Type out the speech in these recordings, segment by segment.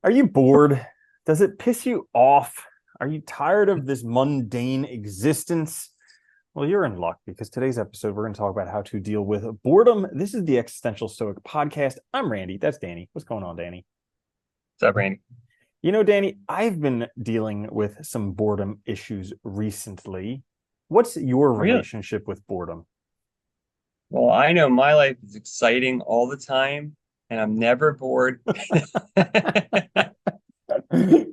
Are you bored? Does it piss you off? Are you tired of this mundane existence? Well, you're in luck because today's episode, we're going to talk about how to deal with boredom. This is the Existential Stoic podcast. I'm Randy. That's Danny. What's going on, Danny? What's up, Randy? Danny, I've been dealing with some boredom issues recently. What's your Really? relationship with boredom? Well, I know my life is exciting all the time, and I'm never bored.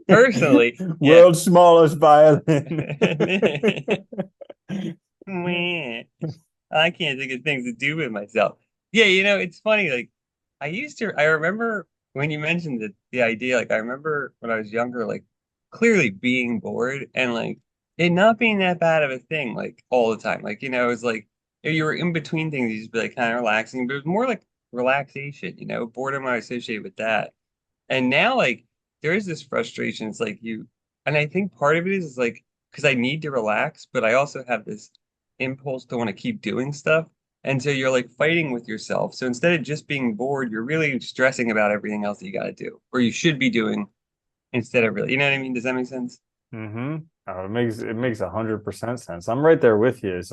Personally, yeah. World's smallest violin. Man, I can't think of things to do with myself. Yeah, it's funny. I remember when you mentioned the idea, I remember when I was younger, clearly being bored and it not being that bad of a thing, all the time. It was if you were in between things, you just be like kind of relaxing, but it was more like relaxation, boredom I associate with that. And now, there is this frustration. It's and I think part of it is because I need to relax, but I also have this impulse to want to keep doing stuff. And so you're fighting with yourself. So instead of just being bored, you're really stressing about everything else that you got to do, or you should be doing instead of really, you know what I mean? Does that make sense? Mm-hmm. Oh, it makes 100% sense. I'm right there with you. It's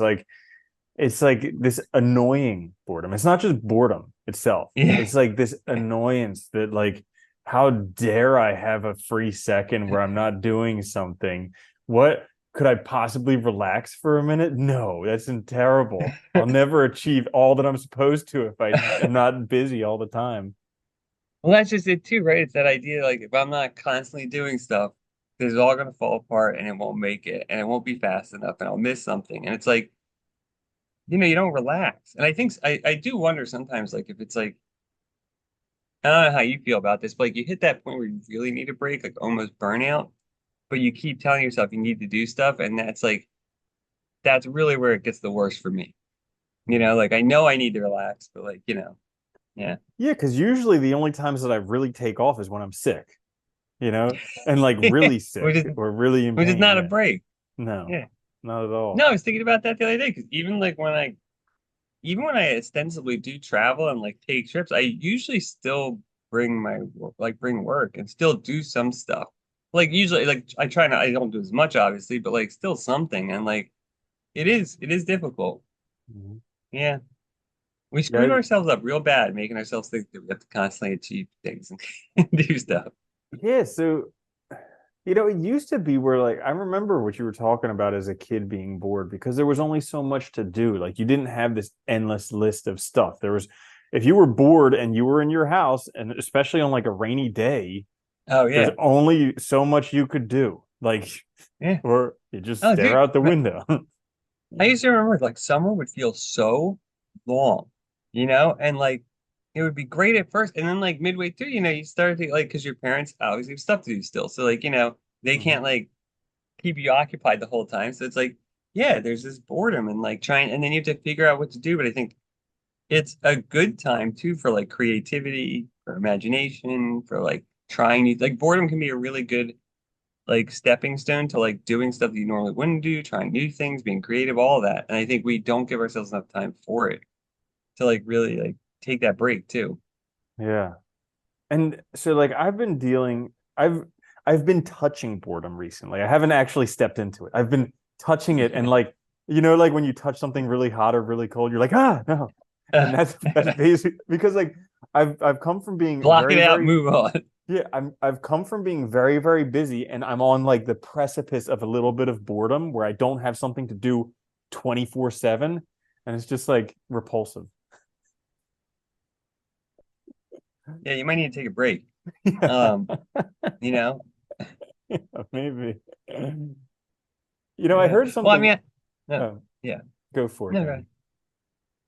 like this annoying boredom. It's not just boredom itself. Yeah. It's like this annoyance that how dare I have a free second where I'm not doing something? What could I possibly relax for a minute? No, that's terrible. I'll never achieve all that I'm supposed to if I am not busy all the time. Well, that's just it too, right? It's that idea, if I'm not constantly doing stuff, this is all going to fall apart and it won't make it and it won't be fast enough and I'll miss something. And it's you don't relax. And I think I do wonder sometimes, if it's I don't know how you feel about this, but you hit that point where you really need a break, almost burnout, but you keep telling yourself you need to do stuff, and that's really where it gets the worst for me. I know I need to relax, but yeah. Yeah, because usually the only times that I really take off is when I'm sick, and like really Which sick is or really in which is pain. not a Yeah. break. No, Yeah. not at No, all. I was thinking about that the other day because even when I ostensibly do travel and take trips, I usually still bring bring work and still do some stuff. Usually I try not I don't do as much obviously, but still something and it is difficult. Mhm. Yeah. We screwed Yeah, ourselves up real bad, making ourselves think that we have to constantly achieve things and do stuff. yeah. So, it used to be where I remember what you were talking about as a kid being bored because there was only so much to do. Like you didn't have this endless list of stuff. If you were bored and you were in your house, and especially on like a rainy day, Oh there's yeah. only so much you could do. Yeah. Or you just Oh stare dude, out the window. I used to remember summer would feel so long, and it would be great at first, and then midway through, you start to because your parents obviously have stuff to do still, so they can't Mhm. keep you occupied the whole time. So it's yeah, there's this boredom and trying, and then you have to figure out what to do. But I think it's a good time too for creativity, for imagination, for trying new boredom can be a really good stepping stone to doing stuff that you normally wouldn't do, trying new things, being creative, all of that. And I think we don't give ourselves enough time for it to really take that break too. Yeah. And so I've been touching boredom recently. I haven't actually stepped into it. I've been touching it and like when you touch something really hot or really cold, you're like, ah, no. And that's basically because I've come from being Block it very, out, very move on. yeah, I've come from being very, very busy and I'm on like the precipice of a little bit of boredom where I don't have something to do 24/7 and it's just like repulsive. Yeah, you might need to take a break. Yeah, Um, you know, maybe. I yeah. heard Well, I something. mean, no, Oh, yeah, go for it, no, go Danny. ahead.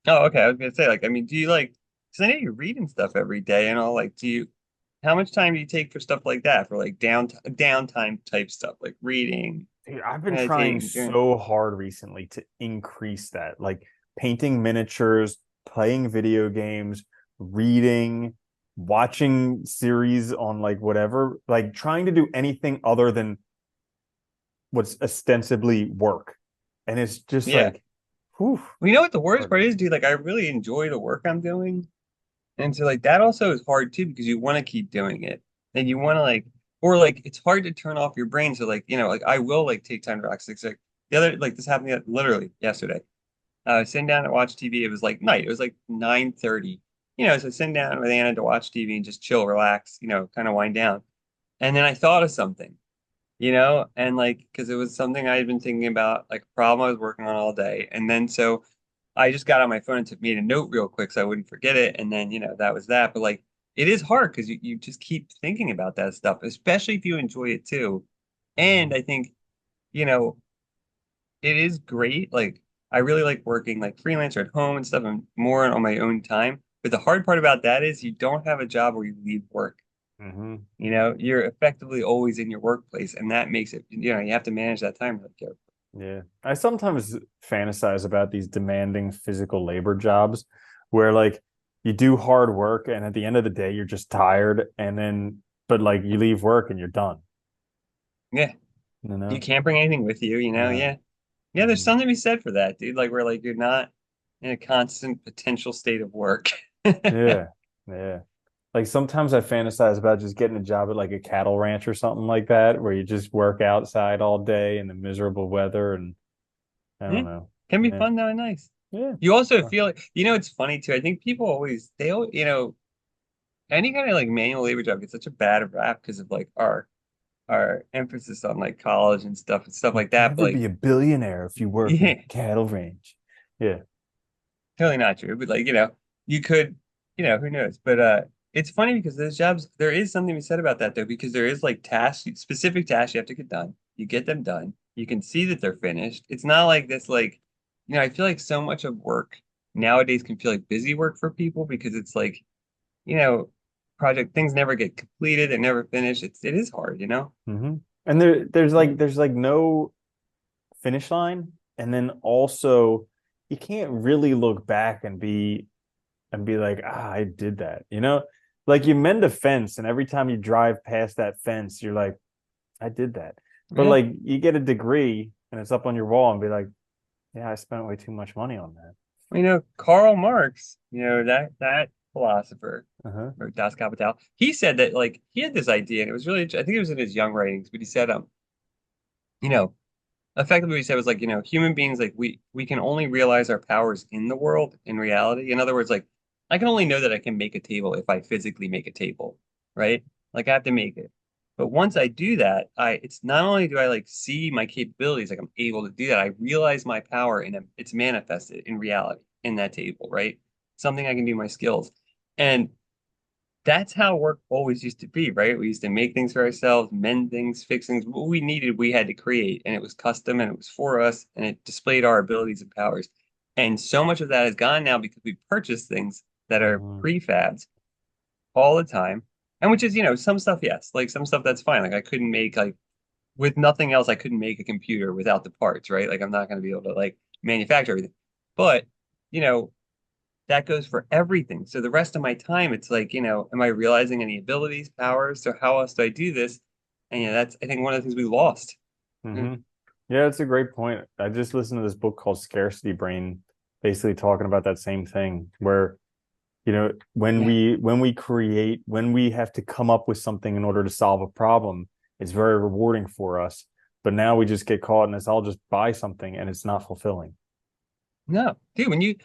Oh, okay. I was gonna say, I mean, do you because I know you're reading stuff every day and all. How much time do you take for stuff like that? For downtime type stuff, like reading, Dude, I've been trying meditating, doing. so hard recently to increase that, like painting miniatures, playing video games, reading, watching series on like whatever, like trying to do anything other than what's ostensibly work. And it's just Yeah. like, whew, Well, you know what the worst hard. part is, dude? I really enjoy the work I'm doing. And so that also is hard too because you want to keep doing it. and you want to like, or like it's hard to turn off your brain. So like, like I will like take time to relax. Like the other, like this happened literally yesterday. Sitting down to watch TV. It was like night. It was like 9:30. So sitting down with Anna to watch TV and just chill, relax, kind of wind down. And then I thought of something, and like because it was something I had been thinking about, like a problem I was working on all day. And then so I just got on my phone and took made a note real quick so I wouldn't forget it. And then, that was that. But like it is hard because you just keep thinking about that stuff, especially if you enjoy it too. And Mhm. I think, you know, it is great. Like I really like working like freelancer at home and stuff and more on my own time. But the hard part about that is you don't have a job where you leave work. Mhm. You're effectively always in your workplace, and that makes it, you have to manage that time really carefully. Yeah. I sometimes fantasize about these demanding physical labor jobs where like you do hard work and at the end of the day you're just tired and then but like you leave work and you're done, Yeah. you You know? can't bring anything with you, Uh, yeah. Yeah, there's mhm. something to be said for that, dude. Like where like you're not in a constant potential state of work. Yeah. Yeah. Like sometimes I fantasize about just getting a job at like a cattle ranch or something like that where you just work outside all day in the miserable weather and I Yeah. don't know. Can be Yeah. fun though and nice. Yeah. You also feel like, it's funny too. I think people always they all, any kind of like manual labor job gets such a bad rap because of like our emphasis on like college and stuff You like can that. But never be like, a billionaire if you work in a yeah, cattle ranch. Yeah. totally not true. But like, you could, who knows? But it's funny because those jobs, there is something to be said about that though, because there is like tasks, specific tasks you have to get done. You get them done. You can see that they're finished. It's not like this, like, I feel like so much of work nowadays can feel like busy work for people because it's like, you know, project things never get completed, they're never finished. It is hard. Hmm. And there's Yeah. like no finish line, and then also you can't really look back and be like, ah, I did that, you know? Like you mend a fence, and every time you drive past that fence, you're like, I did that. But Yeah. like you get a degree and it's up on your wall and be like, yeah, I spent way too much money on that. Karl Marx, that philosopher, Uh-huh. or Das Kapital, he said that like he had this idea, and it was really, I think it was in his young writings, but he said, you know, effectively what he said was like, human beings, like we can only realize our powers in the world, in reality. In other words, like I can only know that I can make a table if I physically make a table, right? Like I have to make it. But once I do that, it's not only do I like see my capabilities, like I'm able to do that, I realize my power and it's manifested in reality in that table, right? Something I can do, my skills. And that's how work always used to be, right? We used to make things for ourselves, mend things, fix things. What we needed, we had to create, and it was custom and it was for us, and it displayed our abilities and powers. And so much of that is gone now because we purchase things that are Hmm. prefabs all the time. And which is, some stuff, yes, like some stuff that's fine. Like I couldn't make like with nothing else, I couldn't make a computer without the parts, right? Like I'm not going to be able to like manufacture everything. But, you know, that goes for everything. So the rest of my time, it's like, am I realizing any abilities, powers? So how else do I do this? And that's I think one of the things we lost. Mm. Hmm. Yeah, it's a great point. I just listened to this book called Scarcity Brain, basically talking about that same thing where, Yeah. when we have to come up with something in order to solve a problem, it's very rewarding for us. But now we just get caught in this, I'll just buy something and it's not fulfilling. No, dude,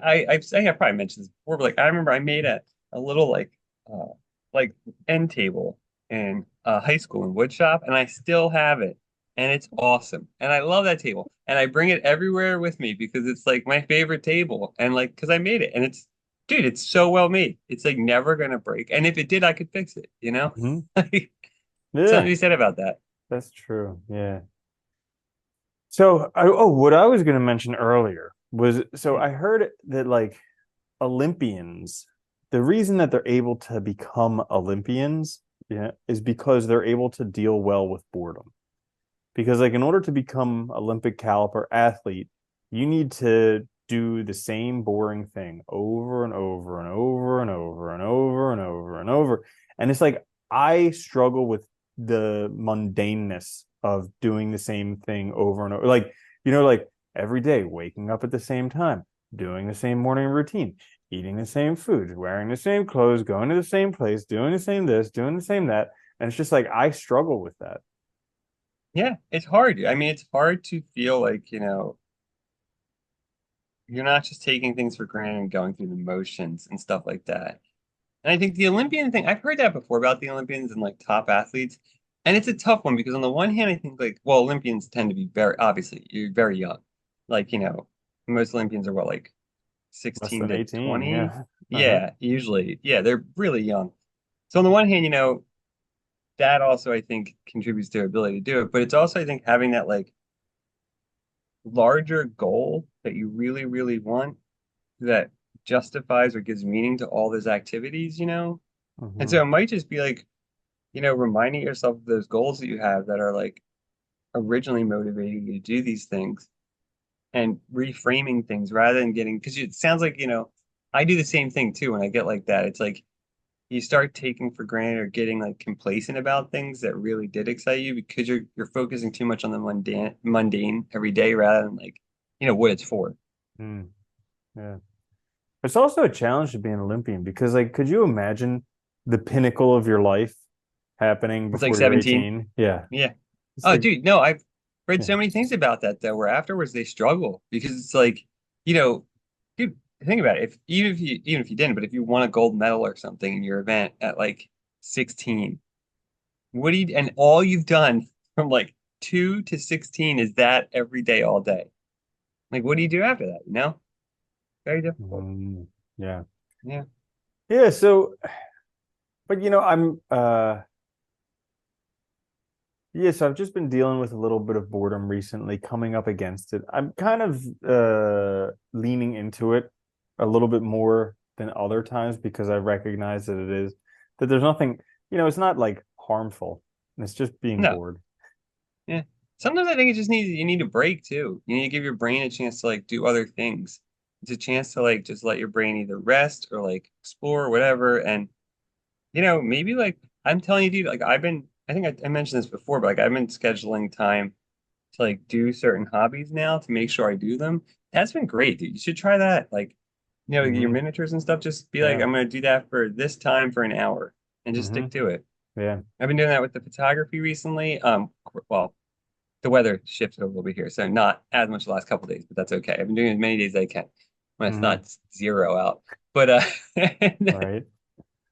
I have probably mentioned this before, but like I remember I made a little uh like end table in high school in wood shop, and I still have it, and it's awesome, and I love that table, and I bring it everywhere with me because it's like my favorite table, and like because I made it, and dude, it's so well made, it's like never gonna break, and if it did, I could fix it. Hmm. Like, something to Yeah, be said about that. that's true. Yeah. So, what I was going to mention earlier was so Hmm. I heard that like Olympians, the reason that they're able to become Olympians, yeah, is because they're able to deal well with boredom. Because like in order to become Olympic caliber athlete, you need to do the same boring thing over and over and over and over and over and over and over. And it's like I struggle with the mundaneness of doing the same thing over and over. Like, like every day waking up at the same time, doing the same morning routine, eating the same food, wearing the same clothes, going to the same place, doing the same this, doing the same that. And it's just like I struggle with that. Yeah, it's hard. I mean, it's hard to feel like, you're not just taking things for granted and going through the motions and stuff like that. And I think the Olympian thing, I've heard that before about the Olympians and like top athletes. And it's a tough one because on the one hand, I think like, well, Olympians tend to be very, obviously, you're very young. Like, most Olympians are what, like Less 16 than to 18, 20? yeah. Uh-huh. Yeah, usually. Yeah, they're really young. So on the one hand, that also I think contributes to their ability to do it. But it's also, I think, having that like larger goal that you really, really want that justifies or gives meaning to all those activities. And Hmm. so it might just be like, reminding yourself of those goals that you have that are like originally motivating you to do these things and reframing things rather than getting, because it sounds like, I do the same thing too when I get like that. It's like you start taking for granted or getting like complacent about things that really did excite you because you're focusing too much on the mundane every day rather than like, what it's for. Mm, yeah. It's also a challenge to be an Olympian because, like, could you imagine the pinnacle of your life happening It's like before you're 17. 18? Yeah. Yeah. It's Oh, like, dude, no, I've read yeah. so many things about that though, where afterwards they struggle because it's like, you know, dude, think about it. If even if you didn't, but if you won a gold medal or something in your event at like 16, what do you and all you've done from like 2 to 16 is that every day, all day. Like, what do you do after that? Very difficult. Mm, yeah. Yeah. Yeah. So, but I'm yes, I've just been dealing with a little bit of boredom recently, coming up against it. I'm kind of leaning into it a little bit more than other times because I recognize that there's nothing, it's not like harmful. It's just being No. bored. Yeah. Sometimes I think you need a break too. You need to give your brain a chance to like do other things. It's a chance to like just let your brain either rest or like explore or whatever. And maybe like I'm telling you, dude, like I think I mentioned this before, but like I've been scheduling time to like do certain hobbies now to make sure I do them. That's been great, dude. You should try that. Like, your Hmm. miniatures and stuff, just be like, Yeah. I'm gonna do that for this time for an hour and just Hmm. stick to it. Yeah. I've been doing that with the photography recently. Well, the weather shifted a little bit here, so not as much the last couple of days, but that's okay. I've been doing as many days as I can when it's Hmm. not zero out. But Right.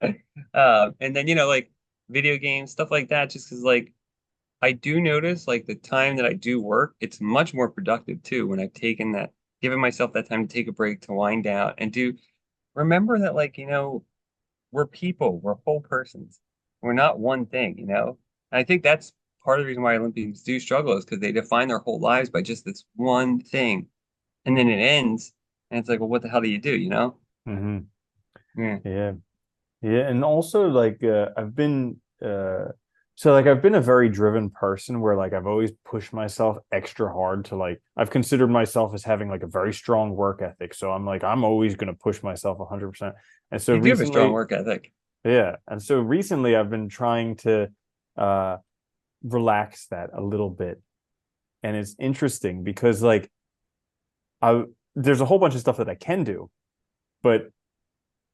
and then like video games, stuff like that, just because like I do notice like the time that I do work, it's much more productive too when I've taken that, given myself that time to take a break, to wind down and do remember that like, we're people, we're whole persons. We're not one thing. And I think that's part of the reason why Olympians do struggle is because they define their whole lives by just this one thing. And then it ends, and it's like, well, what the hell do you do? Hmm. Yeah. Yeah. Yeah, and also like I've been a very driven person where like I've always pushed myself extra hard to like I've considered myself as having like a very strong work ethic. So I'm like I'm always going to push myself 100%. And so You do have a strong recently, work ethic. yeah, and so recently I've been trying to uh relax that a little bit. And it's interesting because like I there's a whole bunch of stuff that I can do, but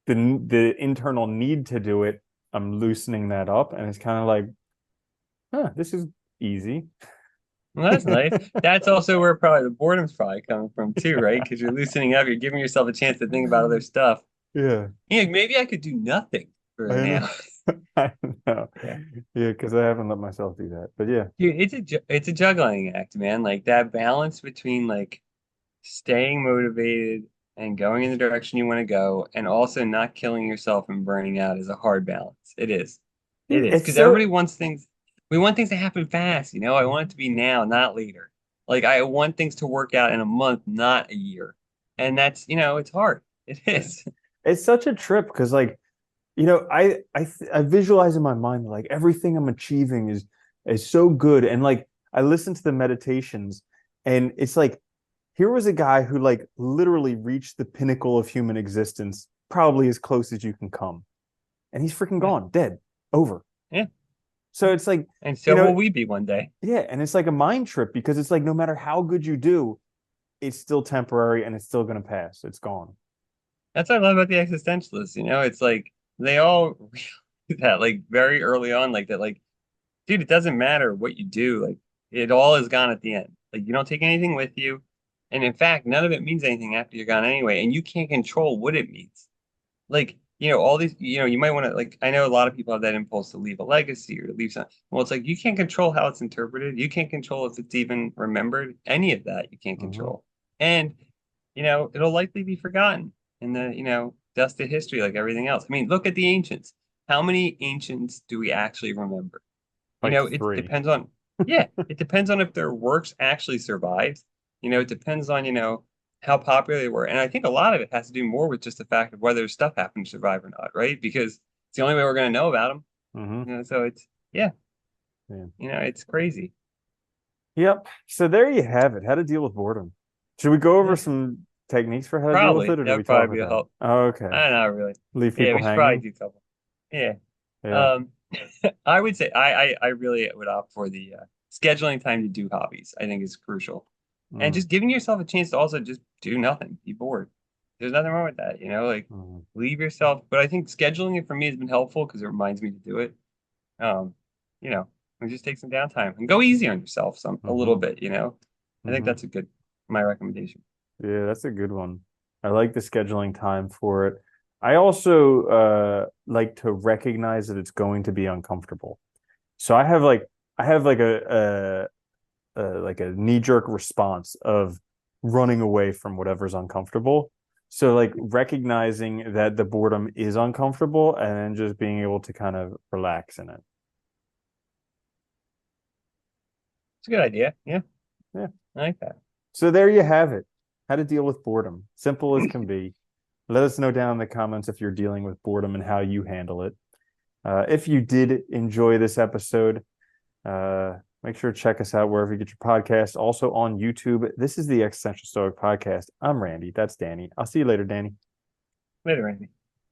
the internal need to do it, I'm loosening that up, and it's kind of like, huh, this is easy. Well, that's nice. That's also where probably the boredom's probably coming from too, right? Because you're loosening up, you're giving yourself a chance to think about other stuff. Yeah, Yeah, maybe I could do nothing for I know. now. I know. Yeah. Yeah, because I haven't let myself do that. But yeah. Dude, it's a juggling act, man. Like that balance between like staying motivated and going in the direction you want to go, and also not killing yourself and burning out is a hard balance. It is. It is. It's Because so everybody wants things, we want things to happen fast. I want it to be now, not later. Like I want things to work out in a month, not a year. And it's hard. It is. it's such a trip because like, I visualize in my mind like everything I'm achieving is so good. And like I listen to the meditations and it's like here was a guy who like literally reached the pinnacle of human existence, probably as close as you can come. And he's freaking Yeah. gone, dead, over. Yeah. So it's like, And you so will know, we be one day. yeah, and it's like a mind trip because it's like no matter how good you do, it's still temporary and it's still going to pass. It's gone. That's what I love about the existentialists. It's like they all realize that like very early on, like that, like, dude, it doesn't matter what you do. Like it all is gone at the end. Like you don't take anything with you. And in fact, none of it means anything after you're gone anyway. And you can't control what it means. Like, all these, you might want to, like, I know a lot of people have that impulse to leave a legacy or to leave something. Well, it's like you can't control how it's interpreted. You can't control if it's even remembered. Any of that you can't Hmm. control. And, it'll likely be forgotten in the, dust of history like everything else. I mean, look at the ancients. How many ancients do we actually remember? Like It three. depends on, yeah, it depends on if their works actually survived. It depends on, how popular they were. And I think a lot of it has to do more with just the fact of whether stuff happened to survive or not, right? Because it's the only way we're going to know about them. Hmm. So yeah, Yeah. it's crazy. Yep. So there you have it. How to deal with boredom. Should we go over Yeah, some techniques for how to deal with probably. it, or do we That'd talk probably about be a that? help. Oh, okay. I don't know, really. Leave Yeah, people we should probably hanging. do a couple. Yeah. Yeah. Um, I would say I really would opt for the scheduling time to do hobbies. I think is crucial, and Mm, just giving yourself a chance to also just do nothing, be bored. There's nothing wrong with that, like mm, leave yourself. But I think scheduling it for me has been helpful because it reminds me to do it. Um, you know, and just take some downtime and go easy on yourself a little hmm. bit. I think Hmm. that's my recommendation. Yeah, that's a good one. I like the scheduling time for it. I also like to recognize that it's going to be uncomfortable. So I have like a knee-jerk response of running away from whatever's uncomfortable. So like recognizing that the boredom is uncomfortable and then just being able to kind of relax in it. It's a good idea. Yeah, Yeah. I like that. So there you have it. How to deal with boredom. Simple as can be. Let us know down in the comments if you're dealing with boredom and how you handle it. If you did enjoy this episode, make sure to check us out wherever you get your podcasts. Also on YouTube. This is the Existential Stoic Podcast. I'm Randy. That's Danny. I'll see you later, Danny. Later, Andy.